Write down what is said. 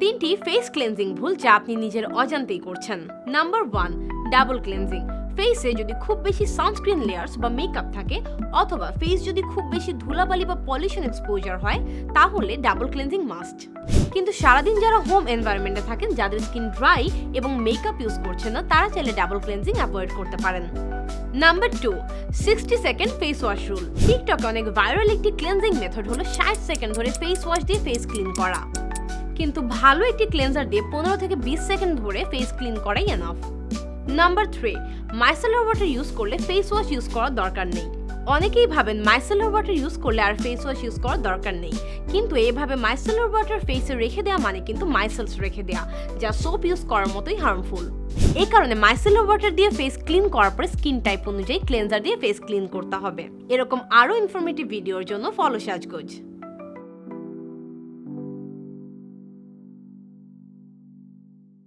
3টি face cleansing ভুল যা আপনি নিজের অজান্তেই করছেন। Number 1, double cleansing. ফেসে যদি খুব বেশি সানস্ক্রিন লেয়ার্স বা মেকআপ থাকে অথবা ফেস যদি খুব বেশি ধুলাবালি বা পলিউশন এক্সপোজার হয় তাহলে ডাবল ক্লেন্সিং মাস্ট। কিন্তু সারাদিন যারা হোম এনভায়রনমেন্টে থাকেন, যাদের স্কিন ড্রাই এবং মেকআপ ইউজ করছেন না, তারা চাইলে ডাবল ক্লেন্সিং অ্যাভয়েড করতে পারেন। Number 2, 60 second face wash rule. টিকটকে অনেক ভাইরাল একটি ক্লেন্সিং মেথড হলো 60 সেকেন্ড ধরে ফেস ওয়াশ দিয়ে ফেস ক্লিন করা। কিন্তু ভালো একটি ক্লেন্সার দিয়ে 15 থেকে 20 সেকেন্ড ধরে ফেস ক্লিন করাই enough. Number 3, micellar water use করলে ফেস ওয়াশ ইউজ করার দরকার নেই। অনেকেই ভাবেন মাইসেলার ওয়াটার ইউজ করলে আর ফেস ওয়াশ ইউজ করার দরকার নেই, কিন্তু এইভাবে মাইসেলার ওয়াটার ফেসে রেখে দেওয়া মানে কিন্তু মাইসেলস রেখে দেওয়া, যা সোপ ইউজ করার মতোই হার্মফুল। এই কারণে মাইসেলার ওয়াটার দিয়ে ফেস ক্লিন করার পরে স্কিন টাইপ অনুযায়ী ক্লেন্সার দিয়ে ফেস ক্লিন করতে হবে। এরকম আরো ইনফরমেটিভ ভিডিওর জন্য ফলো সাজগোজ।